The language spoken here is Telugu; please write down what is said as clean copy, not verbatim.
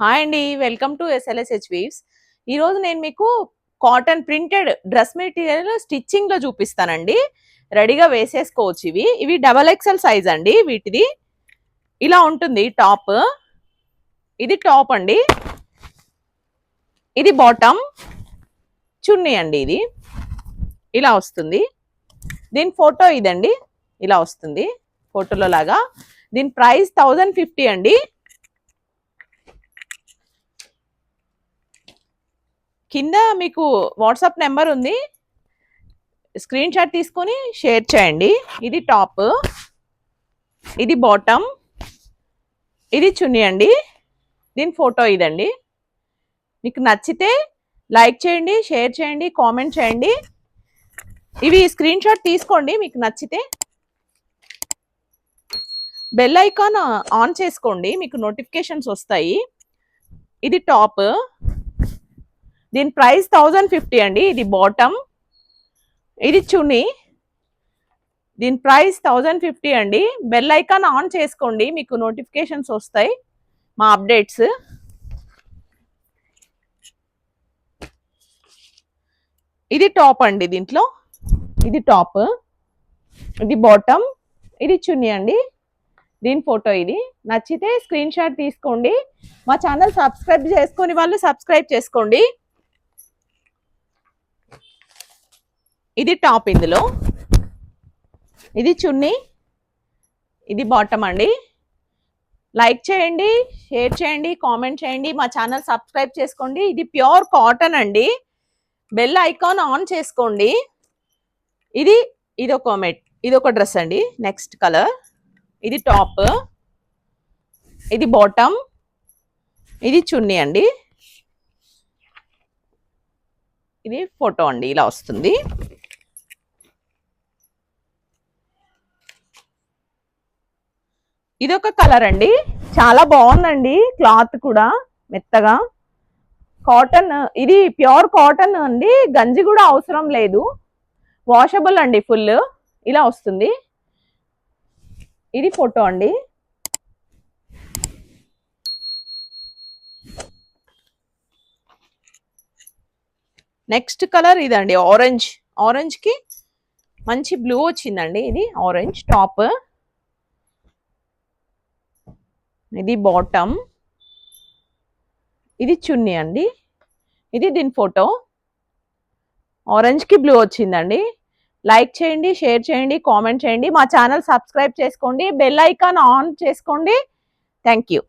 హాయ్ అండి, వెల్కమ్ టు SLSH వీవ్స్. ఈరోజు నేను మీకు కాటన్ ప్రింటెడ్ డ్రెస్ మెటీరియల్ స్టిచ్చింగ్లో చూపిస్తానండి. రెడీగా వేసేసుకోవచ్చు. ఇవి XXL సైజ్ అండి. వీటిది ఇలా ఉంటుంది. టాప్, ఇది టాప్ అండి, ఇది బాటమ్, చున్నీ అండి. ఇది ఇలా వస్తుంది. దీని ఫోటో ఇదండి, ఇలా వస్తుంది ఫోటోలో లాగా. దీని ప్రైస్ 1050 అండి. కింద మీకు వాట్సాప్ నెంబర్ ఉంది, స్క్రీన్ షాట్ తీసుకొని షేర్ చేయండి. ఇది టాప్, ఇది బాటమ్, ఇది చున్నీ అండి. దీని ఫోటో ఇదండి. మీకు నచ్చితే లైక్ చేయండి, షేర్ చేయండి, కామెంట్ చేయండి. ఇవి స్క్రీన్ షాట్ తీసుకోండి. మీకు నచ్చితే బెల్ ఐకాన్ ఆన్ చేసుకోండి, మీకు నోటిఫికేషన్స్ వస్తాయి. ఇది టాప్, దీని ప్రైస్ 1050 అండి. ఇది బాటమ్, ఇది చున్నీ, దీని ప్రైస్ 1050 అండి. బెల్ ఐకాన్ ఆన్ చేసుకోండి, మీకు నోటిఫికేషన్స్ వస్తాయి మా అప్డేట్స్. ఇది టాప్ అండి. దీంట్లో ఇది టాప్, ఇది బాటమ్, ఇది చున్నీ అండి. దీని ఫోటో ఇది. నచ్చితే స్క్రీన్ షాట్ తీసుకోండి. మా ఛానల్ సబ్స్క్రైబ్ చేసుకొని వాళ్ళు సబ్స్క్రైబ్ చేసుకోండి. ఇది టాప్, ఇందులో ఇది చున్నీ, ఇది బాటమ్ అండి. లైక్ చేయండి, షేర్ చేయండి, కామెంట్ చేయండి, మా ఛానల్ సబ్స్క్రైబ్ చేసుకోండి. ఇది ప్యూర్ కాటన్ అండి. బెల్ ఐకాన్ ఆన్ చేసుకోండి. ఇది ఒక డ్రెస్ అండి. నెక్స్ట్ కలర్, ఇది టాప్, ఇది బాటమ్, ఇది చున్నీ అండి. ఇది ఫోటో అండి, ఇలా వస్తుంది. ఇది ఒక కలర్ అండి, చాలా బాగుందండి. క్లాత్ కూడా మెత్తగా కాటన్, ఇది ప్యూర్ కాటన్ అండి. గంజి కూడా అవసరం లేదు, వాషబుల్ అండి. ఫుల్ ఇలా వస్తుంది. ఇది ఫోటో అండి. నెక్స్ట్ కలర్ ఇదండి, ఆరెంజ్ కి మంచి బ్లూ వచ్చిందండి. ఇది ఆరెంజ్ టాప్, ఇది బాటమ్, ఇది చున్నీ అండి. ఇది దీని ఫోటో. ఆరెంజ్ కి బ్లూ వచ్చిందండి. లైక్ చేయండి, షేర్ చేయండి, కామెంట్ చేయండి, మా ఛానల్ సబ్స్క్రైబ్ చేసుకోండి, బెల్ ఐకాన్ ఆన్ చేసుకోండి. Thank you.